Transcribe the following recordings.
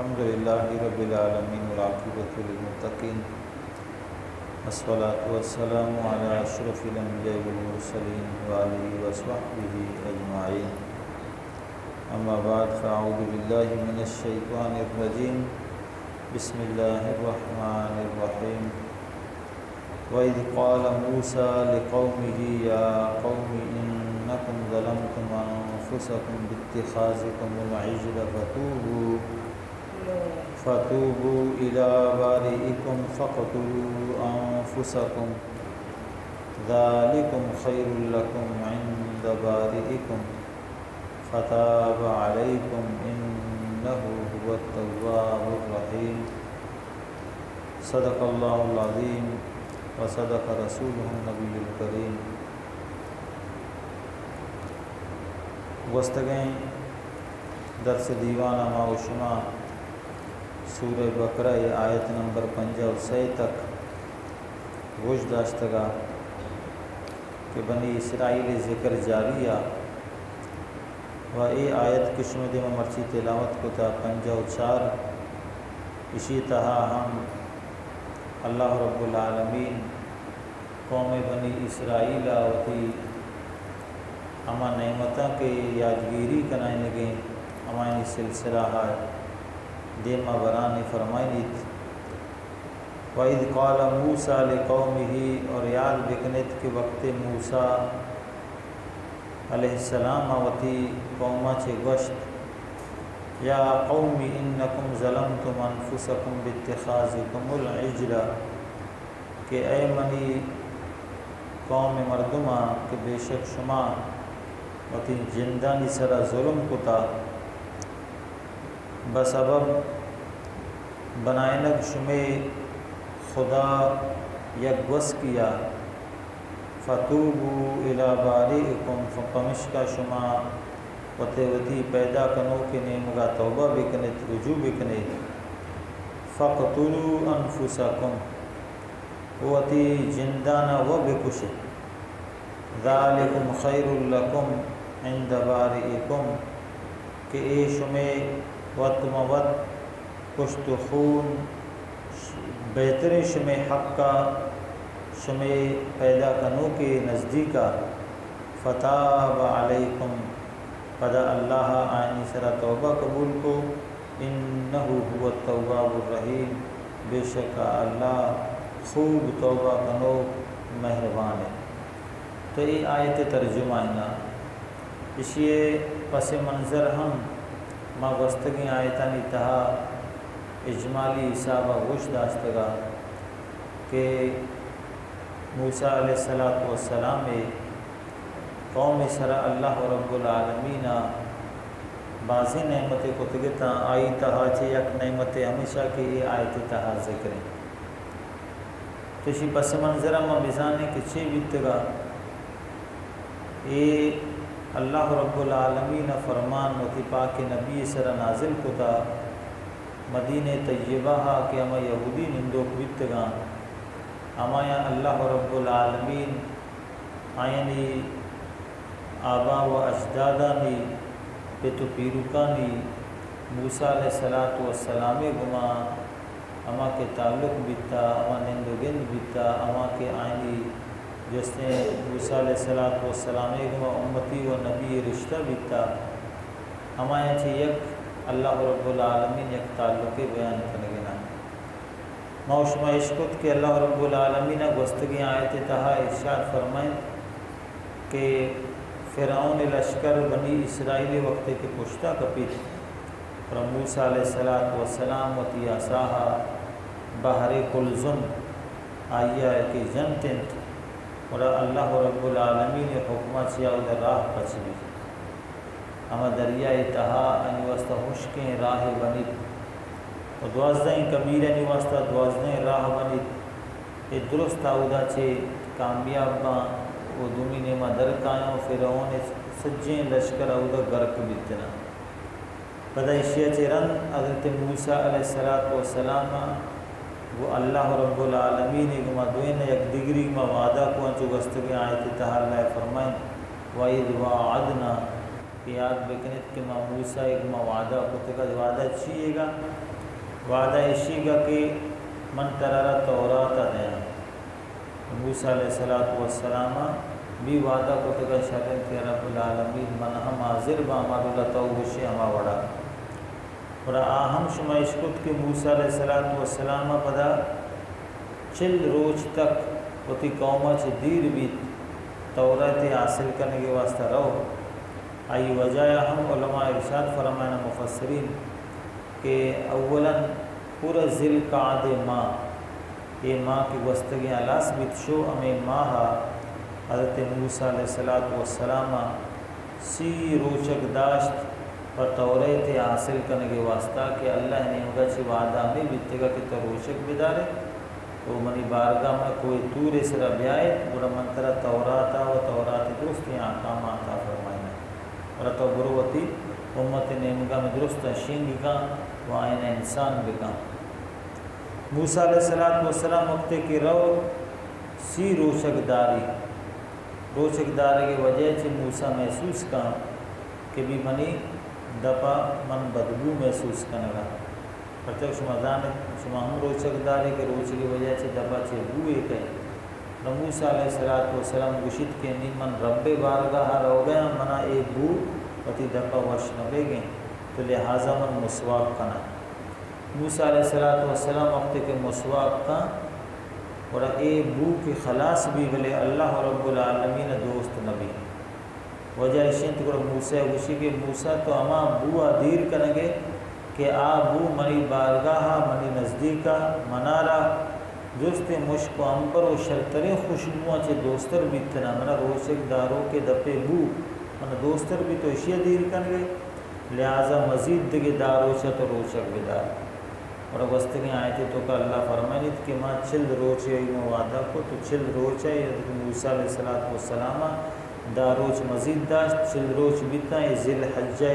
الحمد لله رب العالمين والعاقبة للمتقين والصلاة والسلام على أشرف الأنبياء والمرسلين وآله وصحبه أجمعين أما بعد فأعوذ بالله من الشيطان الرجيم بسم الله الرحمن الرحيم وإذ قال موسى لقومه يا قوم إنكم ظلمتم أنفسكم باتخاذكم العجل فتوبوا إلى بارئكم فاقتلوا أنفسكم ذلكم خير لكم عند بارئكم فتاب عليكم إنه هو التواب الرحيم صدق الله العظيم وصدق رسوله النبي الكريم. گفتگیں درس دیوان ما و شما سورہ بقرہ آیت نمبر 56 تک گوش داشتگا کہ بنی اسرائیل ذکر جاریہ و ای آیت کشمد میں مرچی تلاوت کو تا 54 اسی طرح ہم اللہ رب العالمین قوم بنی اسرائیل ہوتی اما نعمتاں کے یادگیری کنائیں لگیں ہماری سلسلہ ہے دیما برانی فرمائنیت وَإِذْ قَالَ مُوسَى لِقَوْمِهِ اور یاد بکنت کے وقت موسیٰ علیہ السلام آوتی قومہ چے گوشت یا قوم انکم ظلمتم انفسکم باتخاذکم العجل کہ اے منی قوم مردمہ کہ بے شک شما وتی جندانی سرا ظلم کتا بسبب بنائنک شمے خدا یک گوس کیا فتوبوا الی بارئکم فپمشکا شما وتی پیدا کنو کے نیمگا توبہ بکنت رجوع بکنت فقتلوا انفسکم وتی جندانا و بکشت ذالکم خیر لکم عند بارئکم کہ اے شمے وط موت کشت خون بہتر شمے حق کا شمے پیدا کنو کے نزدیکا فتاب علیکم فدا اللہ آئینی سرا توبہ قبول کو انہو هو التواب الرحیم بے شکا اللہ خوب توبہ کنو مہربان ہے. تو یہ آیت ترجمہ ہے اسی پس منظر ہم ما گستگی آیتانی تہا اجمالی حسابہ گوش داشتگا کہ موسیٰ علیہ السلام قوم سرا اللہ رب العالمین بعضی نعمت کتگتا آئی تہا چھے یک نعمت ہمیشہ کی یہ آیت تہا ذکریں تو اسی پس منظرہ ما بزانے کہ چھے بیتگا اے اللہ رب العالمین فرمان وتی پاک نبی سر نازل کتا مدینہ طیبہ کہ اما یہودی نندوک بیتگا اما یا اللہ رب العالمین آئینی آبا و اجدادانی پیتو پیروکانی موسیٰ علیہ السلام گما اما کے تعلق بیتا اما نندوگند بیتا اما کے آئینی جس نے موسیٰ علیہ السلام گما امتی و نبی رشتہ بیتا اما یہ چھے یک اللہ رب العالمین یک تعلق بیان کرنے گنا موشمہ عشقت کہ اللہ رب العالمین گوستگی آیت تہا ارشاد فرمائیں کہ فرعون لشکر بنی اسرائیل وقت کے پشتہ کپیت اور موسیٰ علیہ السلام وتی عصاہا بحر کلزم آئیہ کی جنتنت اور اللہ رب العالمین حکمہ چیا ادھر راہ پچھلی اما دریائے تہا انی واسطہ مشکیں راہ بنید اور دوازدہیں کبیر انی واسطہ دوازدہیں راہ بنید یہ درست آودہ چھے کامیاب باں وہ دومین ما درکایوں فرعون سجیں لشکر آودہ گرک بیتنا پدہ اشیاء چھے رن حضرت موسیٰ علیہ السلام وہ اللہ رب العالمین گما دوین یک دیگری گما وعدہ کو انچو گستگی آیت تہا اللہ فرمائیں وَإِذْ وَعَدْنَا کہ یاد بکنت کہ ماں موسیٰ ایک ماں وعدہ کتے کا وعدہ چیئے گا، وعدہ اشی گا کہ من ترارا توراتا دیا موسیٰ علیہ السلام بھی وعدہ کتے کا شرن کہ رب العالمین من ہم حاضر با ہمارو لطاو بشی ہما وڑا اور آہم شما اشکت کہ موسیٰ علیہ السلام پدا 40 روز تک وتی قومہ چھ دیر بھی تورات حاصل کرنے کے واسطہ رہو۔ آئی وجہ ہم علماء ارشاد فرمائنا مفسرین کہ اولا پورا ذی القعد ماہ یہ ماہ کی وستگی علاس بتشو ہمیں ماہ حضرت موسیٰ علیہ السلام 30 روچک داشت اور تورات حاصل کرنے کے واسطہ کہ اللہ نے مگا چھ وعدہ میں بیتگا کہ تو روچک بدارے تو منی بارگاہ میں کوئی تور سرا بیائے بڑا منترہ توراتا و تورات درستی آقام آتا فرمائنا اور تو بروتی امت نمگا میں درست شینگی کا و آئین انسان بکا موسیٰ علیہ السلام وقت کی رو 30 روچک داری کے وجہ سے موسیٰ محسوس کا کہ بھی منی دپا من بدبو محسوس کرنے گا پرچک شما دانت شما ہم روچک دارے کہ روچ کی وجہ سے دپا چھے بوئے کہیں موسیٰ علیہ السلام گشت کے نی من رب بارگاہ رو گیا منا ایک بو وتی دپا وش نبے گئیں تو لہٰذا من مسواق کنا موسیٰ علیہ السلام وقت کے مسواق کا اور اے بو کے خلاص بھی بلے اللہ رب العالمین دوست نبی وجہ اشنت کو موسیٰ گشی کہ موسیٰ تو اما بو دیر کنگے کہ آ بو منی بارگاہ منی نزدیکا منارا دوست مشک و امبر و شرطریں خوشنموہ چے دوستر بیتنا منا روچک داروں کے دپے بو منا دوستر بھی تو اشیاء دیر کنگے لہذا مزید دگے دارو چا تو روچک بدار اور وستگیں آئے تھے تو کہ اللہ فرمائنیت کہ ماں 40 روچے میں وعدہ کو تو 40 روچے موسیٰ علیہ السلام دا روچ مزید داشت 40 روچ بیتا یہ ذی الحجہ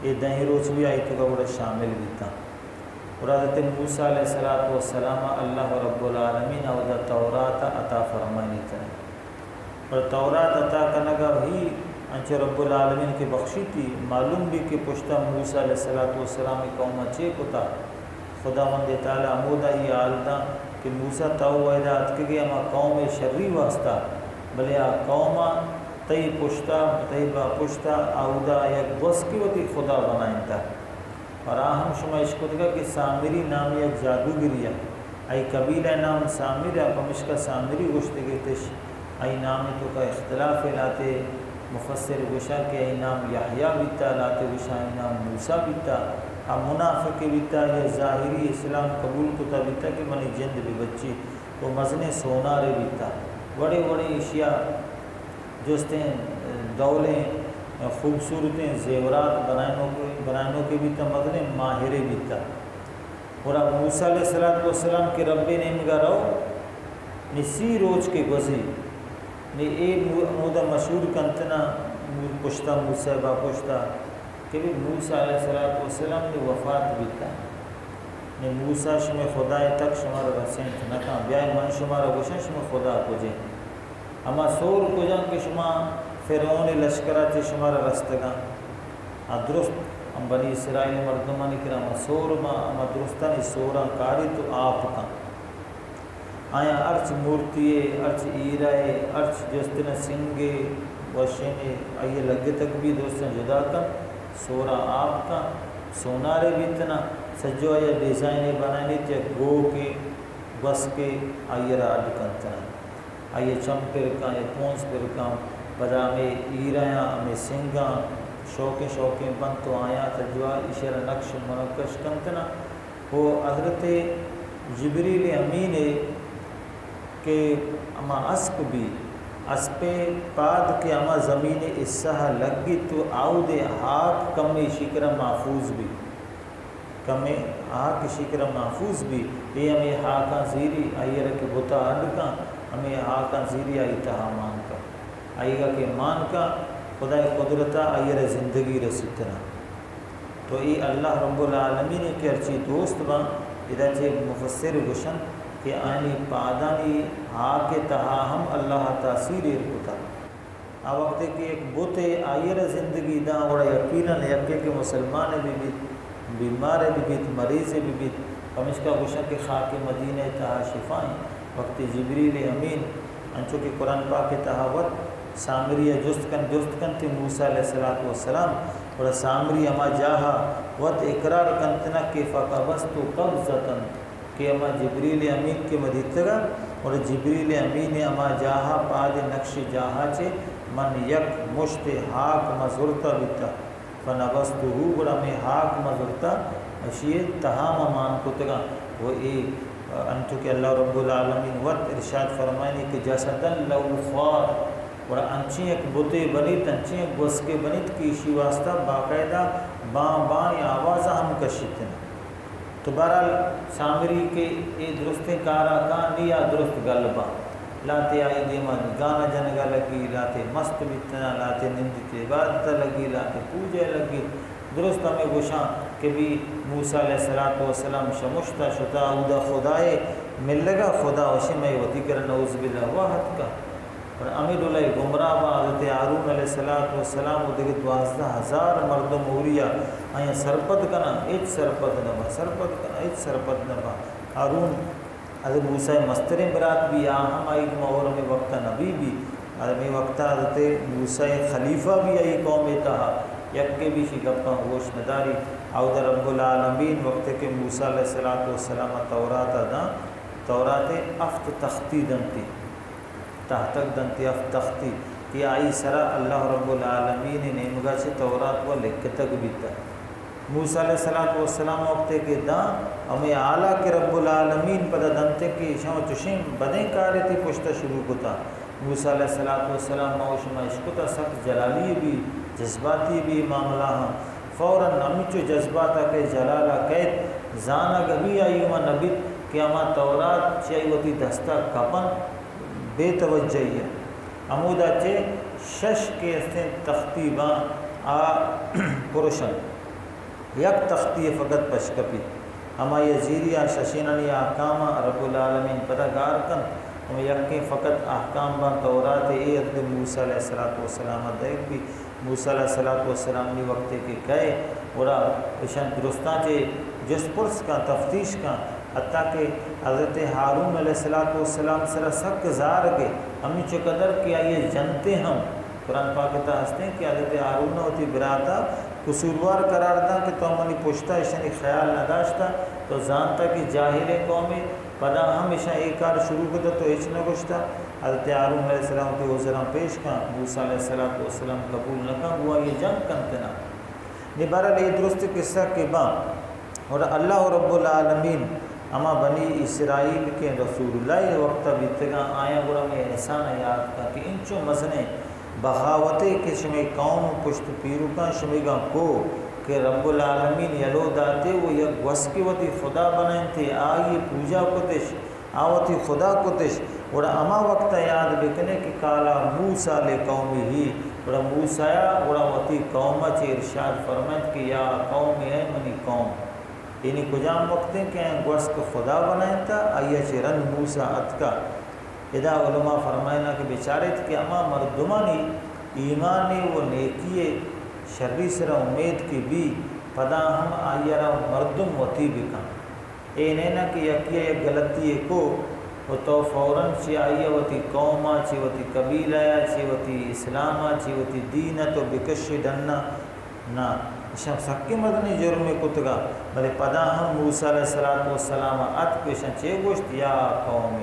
یہ 10 روچ بھی آئی تو کہ بڑا شامل بیتا اور حضرت موسیٰ علیہ السلام اللہ رب العالمین و دا تورات عطا فرمائنیت ہے اور تورات عطا کنگا بھی انچہ رب العالمین کی بخشی تھی معلوم بھی کہ پشتہ موسیٰ علیہ السلام قوم اچھے کو تھا خدا مند تعالی عمودہ ہی آلدہ کہ موسیٰ تاو ویدات کے گئے اما قوم شرری واسطہ بلے قوم تی پشتہ تی با پشتہ آودہ یک بس کی وطی خدا بنائیں تھا اور آہم شما اشکتگا کہ سامری نام یک جادوگری ہے ای قبیلہ نام سامر ہے پمشکا سامری گشتگی تش ای نام تو کا اختلاف لاتے مفسر گشا کہ ای نام یحییٰ بیتا لاتے گشا ای نام موسیٰ بیتا اب منافق بیتا یا ظاہری اسلام قبول کتا بیتا کہ منی جند بھی بچی تو مزن سونارے بیتا بڑے بڑے اشیاء جوستیں دولیں خوبصورتیں زیورات بنائنوں کے بیتا مزن ماہرے بیتا اور اب موسیٰ علیہ السلام کے رب نے مگا رو نسی روچ کے گزی نے اے مودہ مشہور کنتنا پشتہ موسیٰ با پشتہ کہ بھی موسیٰ علیہ السلام نے وفات بیتا نے موسیٰ شما خدا تک شمارا رسینت نکا بیائی من شمارا گوشن شما خدا کو جائیں اما سور کو جان کہ شما فرعون لشکرات شمارا رستگا درست ہم بنی اسرائیل مردمانی کرا اما سور ما اما درستانی سورا کاری تو آپ کا آیا ارچ مورتیے ارچ ایرائے ارچ جستن سنگے وشینے آئیے لگے تک بھی دوستان جدا کن سورا آپ کا سونارے بھی اتنا سجو آیا ڈیزائنے بنائنے تھے گو کے بس کے آئیے را اڈ کنتنا آئیے چم پرکا یا پونس پرکا بدا میں ایرائیاں میں سنگاں شوقیں بند تو آیا تجوہ اشارہ نقش منقش کنتنا وہ حضرت جبریل امین کہ اما اسپ بھی اسپے پاد کے اما زمین اسحہ لگی تو آؤد ہاک کم شکر محفوظ بھی کم ہاک شکر محفوظ بھی یہ ہمیں ہاکاں زیری آئیے رکھے بتا اڈکاں ہمیں ہاکاں زیری آئی تہا مان کا آئیے گا کہ مان کا خدا قدرتہ آئیے زندگی رسیتنا تو یہ اللہ رب العالمین کے ارچی دوست با ادھا چھے مفسر گشن کہ آئینی پادانی ہاک تہا ہم اللہ تاثیر ارکتا آ وقت کہ ایک بت آئیر زندگی دا اور یقیناً یقے کہ مسلمان بھی بیمار بھی مریض بھی ہمشکا گوشہ کے خاک مدینہ تہا شفائیں وقت جبریل امین انچو کہ قرآن پاک تہاوت سامری جست کن تھی موسیٰ علیہ السلام اور سامری اما جاہا وط اقرار کنتنا کہ فقبستو قبضتاً کہ اما جبریل امین کے مدیتگا اور جبریل امین اما جاہا پاد نقش جاہا چے من یک مشت حاک مزورتا بیتا فنبستو اور امی حاک مزورتا اشیئے تہام امان کتگا وہ انتو کہ اللہ رب العالمین وقت ارشاد فرمائنی کہ جسدن لو خوار اور انچی ایک بوتے بنیت انچی ایک گوسکے بنیت کی اسی واسطہ باقاعدہ باں یا آوازہ ہم کشیتن تو بہرحال سامری کے اے درستیں کارا کانی یا درست گلبا لاتے آئی دیما گانا جنگا لگی لاتے مست بیتنا لاتے نندتے عبادت لگی لاتے پوجے لگی درست ہمیں گوشاں کہ بھی موسیٰ علیہ السلام شمشتا شتا اودا خدائے مل لگا خدا وشی میں وطی کر نعوذ باللہ واحد کا اور امید اللہ گمراہ با حضرت ہارون علیہ السلام و دیکھ 12,000 مردم موریا آیا سرپت کنا ایچ سرپت نبا ہارون حضرت موسیٰ مستر برات بھی آہم آئی اور ہمیں وقتا نبی بھی ہمیں وقتا حضرت موسیٰ خلیفہ بھی آئی قوم تہا یک کے بھی شکپا ہوش نداری عود رب العالمین وقت کے موسیٰ علیہ السلام تورات افت تختی دنتی تحتک دنتی افت تختی کہ آئی سرا اللہ رب العالمین نے مگا سے تورات و لکتک بیتا موسیٰ علیہ السلام وقت کے ہمیں اعلیٰ کے رب العالمین پدا دنتے کی شاہ چشیم بدیں کاری تھی پشتہ شروع کتا موسیٰ علیہ السلام موشمہ عشقتا سخت جلالی بھی جذباتی بھی معاملہ ہم فوراً امیچو جذباتا کے جلالہ قید زانا گبی آئی اما نبیت کہ اما تورات چاہی ہوتی دستا کپن بے توجہی ہے امودا چے شش کے استیں تختیباں پرشن یک تختی فقط پشکپی اما یزیریہ ششینانی احکامہ رب العالمین پتہ گار کن ہم یکی فقط احکام بان تورات حضرت موسیٰ علیہ السلام دیکھ بھی موسیٰ علیہ السلام نے وقت کے کہے اور اشان درستان چے جس پرس کا تفتیش کا حتیٰ کہ حضرت ہارون علیہ السلام سر سک زار کے ہمیں چقدر کیا یہ جنتے ہم قرآن پاکتا ہستے ہیں کہ حضرت ہارون ہوتی براتا قصوروار قرار دا کہ تو ہمیں پوچھتا اشانی خیال نہ داشتا تو جانتا کہ جاہل قومی پدا ہم اشان ایک کار شروع کرتا تو ایچ نہ گوشتا حضرت ہارون علیہ السلام کے حضران پیش کھا موسیٰ علیہ السلام قبول نہ کھا ہوا یہ جنگ کنتنا نبارہ لئے درست قصہ کے بعد اور اللہ رب العالمین اما بنی اسرائیل کے رسول اللہ وقت بیتگاں آیا گرہ میں احسان یاد کا کہ انچو مزنے بغاوتے کے شمی قوم پشت پیرو کا شمیگاں کو کہ رب العالمین یلو داتے وہ یک وس کی وطی خدا بنائیں تھے آئی پوجا کتش آوتی خدا کتش اور اما وقت یاد بکنے کہ کالا موسیٰ لے قومی ہی اور موسیٰ اور وطی قومہ چے ارشاد فرمائیں کہ یا قومی ہے منی قوم یعنی کجام وقت ہیں کہ گوشت کو خدا بنائیں تھا آئیہ چرن موسیٰ اتکا ادا علماء فرمائنا کہ بیچارے تھے کہ اما مردمانی ایمانی و نیکی شرری سر امید کی بھی پدا ہم آئیہ را مردم وطی بکا اے نینا کہ یکی ایک غلطی کو وہ تو فوراً چی آئیہ وطی قومہ چی وطی قبیلہ چی وطی اسلامہ چی وطی دینہ تو بکشی ڈننا نا شاہ سکی مدنی جرم کتگا بلے پدا ہم موسیٰ علیہ السلام اتکشن چے گوشت یا قوم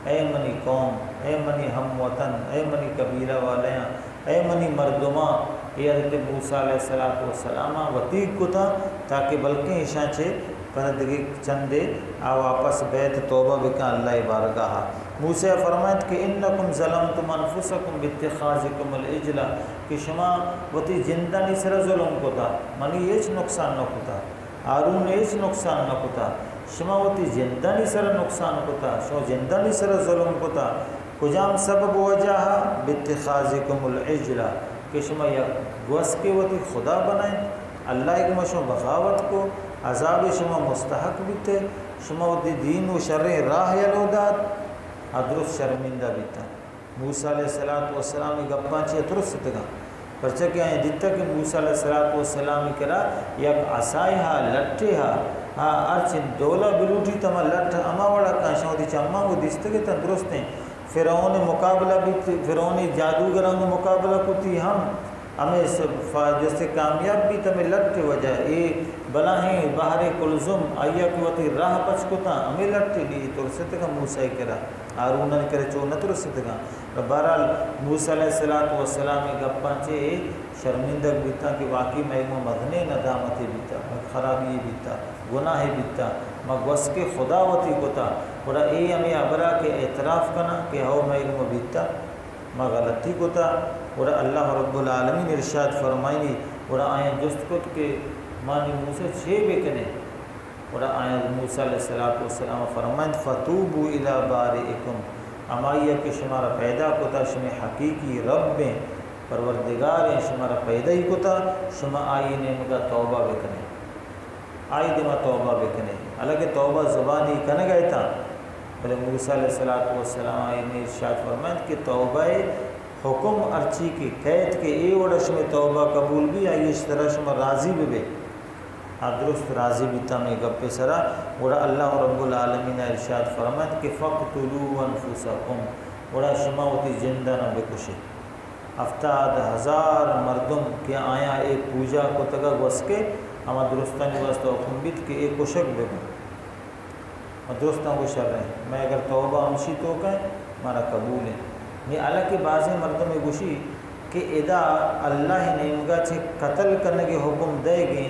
اے منی قوم اے منی ہم وطن اے منی قبیلہ والیاں اے منی مردمہ یہ حضرت موسیٰ علیہ السلام وطیق کتا تاکہ بلکہ اشان چھے پردگی چندے واپس بیت توبہ بکا اللہ بارگاہ موسیٰ فرمائت کہ انکم ظلمتم انفسکم باتخاذکم العجلہ کہ شما وطی جندانی سر ظلم کتا منی ایچ نقصان نہ کتا ہارون ایچ نقصان نہ کتا شما وطی جندانی سر نقصان کتا شما جندانی سر ظلم کتا کجام سبب وجہ باتخاذکم العجلہ کہ شما یا گوس کے وطی خدا بنائیں اللہ ایک شما بغاوت کو عذاب شما مستحق بیتے شما وطی دین و شر راہ یلودات ادرس شرمندہ بیتا موسیٰ علیہ السلام گپاں چے ترست گا پرچہ کہ آئیں دیتا کہ موسیٰ علیہ السلام کرا یک عصائی ہا لٹے ہا ارچن دولا بلوٹی تما لٹ اما وڑا کانشاں دی چاہماں وہ دیستگے تندرست ہیں فرعون مقابلہ بھی فرعون جادوگران مقابلہ کو تھی ہمیں جیسے کامیاب بھی تمہیں لٹے وجہ اے بلاہیں بحر کلزم آیا کہ وقتی راہ پچ کو تا ہمیں لٹے لی ترست گا موسیٰ کرا ہارون نے کرے چو نہ ترست گا بہرحال موسیٰ علیہ السلام گپاں چے شرمندگ بیتا کہ واقعی میں مدنے ندامت بیتا خرابی بیتا گناہ بیتا گوس کے خداوتی کوتا بڑا اے ہمیں ابرا کے اعتراف کنا کہ ہو میں بیتا غلطی کوتا بڑا اللہ رب العالمین ارشاد فرمائنی بڑا آئیں جست کت کے مانی موسیٰ چھے بکنے بڑا آئیں موسیٰ علیہ السلام فرمائن فتوبو الی بارئکم امائیہ کہ شمارا پیدا کوتا شما حقیقی رب ہیں پروردگار ہیں شمارا پیدا ہی کوتا شما آئی نمگا توبہ بکنے آئی دما توبہ بکنے حالانکہ توبہ زبانی کن گئے تھا بلے موسیٰ علیہ السلام آئی نے ارشاد فرمائن کہ توبہ حکم ارچی کی قید کے اے وڑا شما توبہ قبول بھی آئی اس طرح شما راضی بھی بے درست راضی بیتا میں گپے سرا وڑا اللہ رب العالمین ارشاد فرمائن کہ فقتلوا انفسکم وڑا شما ہوتی زندہ نہ بکشے 70,000 مردم کیا آیا ایک پوجا کو تگا گوس کے ہما درستانی واسطہ حکم بیت کہ ایک کشک بے درستان کو شر رہے ہیں میں اگر توبہ ہمشی تو کہیں ہمارا قبول ہے یہ اللہ کے بعض مردم گوشی کہ ادا اللہ نعمگا چھے قتل کرنے کے حکم دے گئے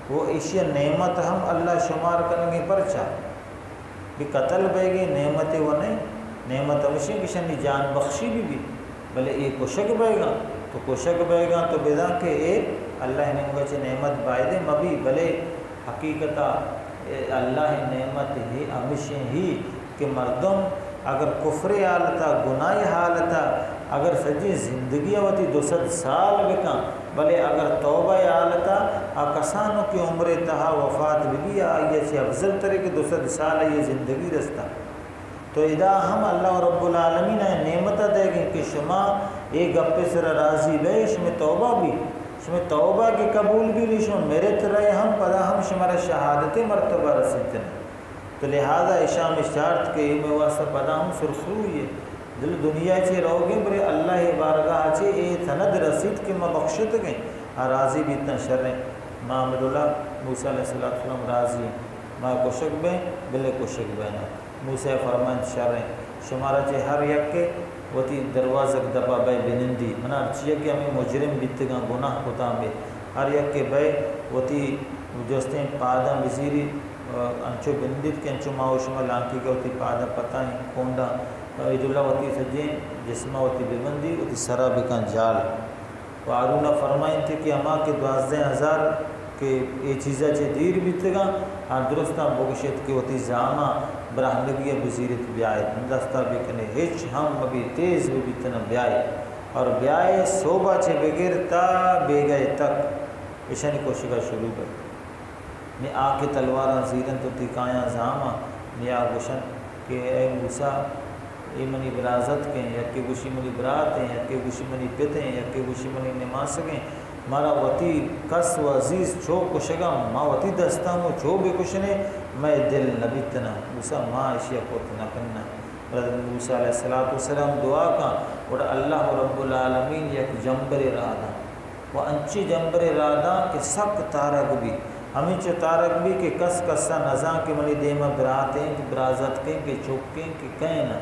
وہ اشیاء نعمت ہم اللہ شمار کرنے کے پرچا کہ قتل بے گئے نعمت وہ نہیں نعمت ہمشی کشنی جان بخشی بھی بلے ایک کشک بے گا تو کشک بے گا تو بیدا کہ ایک اللہ نعمگا چھے نعمت بائدے مبی بلے حقیقتا اللہ نعمت ہی ہمیشہ ہی کہ مردم اگر کفر حالتا گناہ حالتا اگر سجی زندگی ہوتی 200 سال بکاں بلے اگر توبہ حالتا کسانوں کی عمر تہا وفات بھی آئیے سے افضل طرح کے 200 سال یہ زندگی رستا تو ادا ہم اللہ رب العالمین نعمت دے گئے کہ شما ایک گپے سر راضی بے شما توبہ بھی شما توبہ کے قبول بھی لی شما میرے طرح ہم پدا ہم شمارا شہادت مرتبہ رسیتے ہیں تو لہذا اشام اشارت کے میں واسطہ پدا ہم سرخرو ہوئی ہے دل دنیا چھے رہو گے برے اللہ بارگاہ چھے اے تند رسید کے میں بخشت گئے راضی بھی اتنا شر ہیں ماں عمد اللہ موسیٰ علیہ السلام راضی ماں کشک بیں بلے کشک بینا موسیٰ فرمان شر ہیں شمارا چھے ہر یک کے وتی دروازک دبا بے بنندی منا چیئے کہ ہمیں مجرم بیتگاں گناہ کتا میں ہر یک کے بے وتی جوستیں پادا وزیری انچو بندت کے انچو ماہو شما لانکی کے ہوتی پادا پتائیں کونڈا عید اللہ ہوتی سجیں جسمہ ہوتی ببندی ہوتی سرا بکن جال و آرونہ فرمائیں تھے کہ ہما کے 12,000 کے یہ چیزیں چھے دیر بیتگا درستہ بگشت کے ہوتی زامہ براہنگی بزیرت بیائے دستہ بکنے ہچ ہم ابھی تیز بھی بیتنا بیائے اور بیائے صوبہ چھے بغیر تا بے گئے تک اشانی کوششہ شروع کر نے آ کے تلواراں زیرن تو تکایاں زامہ نیا گوشن کہ اے موسیٰ اے منی برازت کے ہیں یکی گوشی منی برات ہیں یکی گوشی منی پت ہیں یکی گوشی منی نماز گیں مارا وطی کس و عزیز چھو کشگا ما وطی دستامو چھو بے کشنے میں دل نبیتنا موسیٰ ما اشیاء کوتنا کرنا موسیٰ علیہ السلام دعا کا اور اللہ رب العالمین یک جنبر ارادہ وہ انچی جنبر ارادہ کہ سک تارک بھی ہمیں چو تارک بھی کہ کس کسا نزاں کے منی دیمہ براتیں کہ برازت کے کہ چوکیں کہ کہیں نہ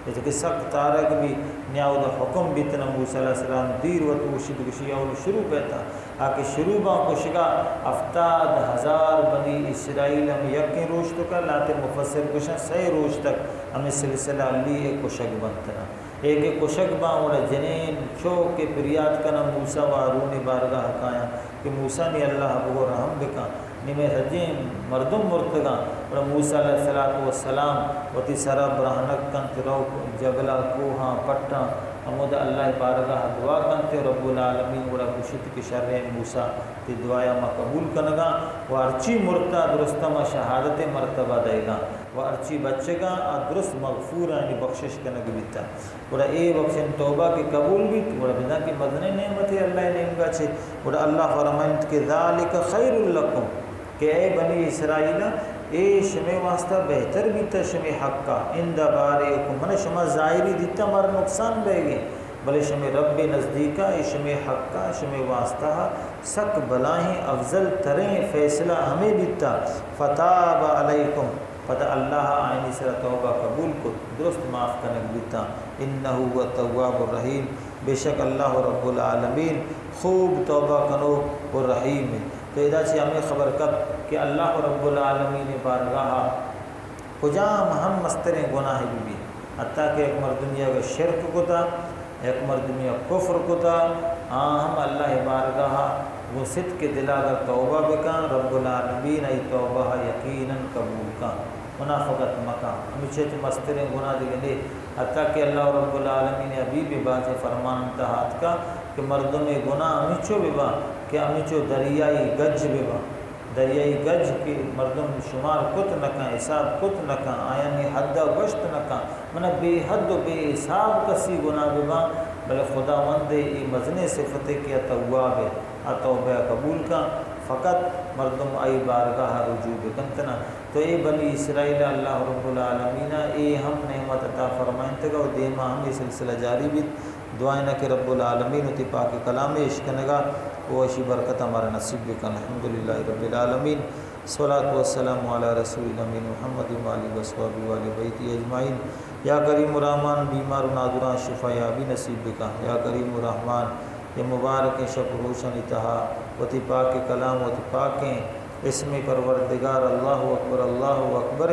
جیسے کہ سخت تارک بھی نیاؤ دا حکم بیتنا موسیٰ علیہ السلام دیر و توشید کشی اول شروع پیتا آکے شروع با کشگا 70,000 بنی اسرائیل ہم یقین روش تو کر لاتے مفسر کشن 6 روش تک ہمیں سلسلہ لی ایک کشک بنتنا ایک کشک با اوڑا جنین چوک کے پریاد کنا موسیٰ و آرون بارگاہ کایا کہ موسیٰ نے اللہ بگو رحم بکا نمیں رجیم مردم مرتگا اور موسیٰ علیہ السلام وتی سرا برہنک کنت رو جگلا کوہاں پٹا امود اللہ بارگاہ دعا کنتے رب العالمین وڑا کشت کی شر موسیٰ تی دعایا ما قبول کنگا و ارچی مرتا درستما شہادت مرتبہ دے گا و ارچی بچے گا درست مغفور آنی بخشش کنگ بیتا وڑا اے بخشن توبہ کی قبول بیت وڑا بنا کی مدنی نعمت اللہ نعم گا چھے وڑا اللہ فرمائنت کہ ذالک خیر لکم کہ اے بنی اسرائیل اے شمی واسطہ بہتر بیتا شمی حقا اند باریکم من شما ظاہری دیتا مر نقصان بے گے بلے شمی رب نزدیکا اے شمی حقا شمی واسطہ سک بلائیں افضل تریں فیصلہ ہمیں بیتا فتاب علیکم پتہ اللہ آئینی سر توبہ قبول کو درست معاف کنک بیتا انہو و تواب الرحیم بے شک اللہ رب العالمین خوب توبہ کنو الرحیم ہے تو ادا سے ہمیں خبر کب کہ اللہ رب العالمین بارگاہ کجام ہم مستریں گناہ بھی حتیٰ کہ ایک مردمیہ کا شرک کو تھا ایک مردمیہ کفر کو تھا ہم اللہ بارگاہ وہ صدق کے دلا کر توبہ بکان رب العالمین ای توبہ یقیناً قبول کا منافقت مکان ہمیشہ تو مستریں گناہ دے حتیٰ کہ اللہ رب العالمین ابھی بھی باز فرمان انتہات کا کہ مردم گناہ ہمیچو ببا کہ ہمیچو دریائی گج ببا دریائی گج کی مردم شمار کت نکاں حساب کت نکاں آیانی حد گشت نکاں من بے حد و بے حساب کسی گناہ ببا بلے خدا مند ای مزنے صفت کیا تواب ہے توبہ قبول کا فقط مردم ای بارگاہ رجوع بکنتنا تو اے بنی اسرائیل اللہ رب العالمین اے ہم نعمت عطا فرمائن تگا و دیما ہم یہ سلسلہ جاری بیت دعائیں کہ رب العالمین تی پاک کلام عشقنگا وہ اشی برکت ہمارا نصیب بکن الحمدللہ رب العالمین صلاۃ والسلام علی رسول الامین محمد وآلہ وصحبہ وآل بیت اجمعین یا کریم الرحمن بیمار و نادران شفا یابی نصیب بکن یا کریم الرحمن یہ مبارک شب روشن اتہا و تی پاک کلام و تی پاکیں اسم پروردگار اللہ اکبر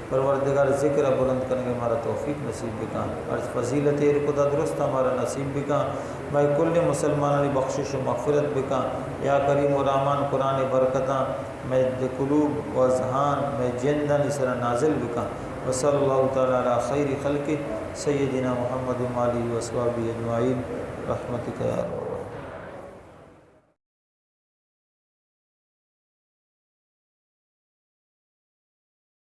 پروردگار ذکر بلند کرنے کے ہمارا توفیق نصیب بکان عرض فضیلت رکدہ درست ہمارا نصیب بکان میں کل مسلمانانی بخشش و مغفرت بکان یا کریم و رحمان قرآن برکتاں میں قلوب و اذہان میں جندن اسرا نازل بکان وصلی اللہ تعالی علی خیر خلق سیدنا محمد و آلہ و صحبہ اجمعین رحمتک یا رب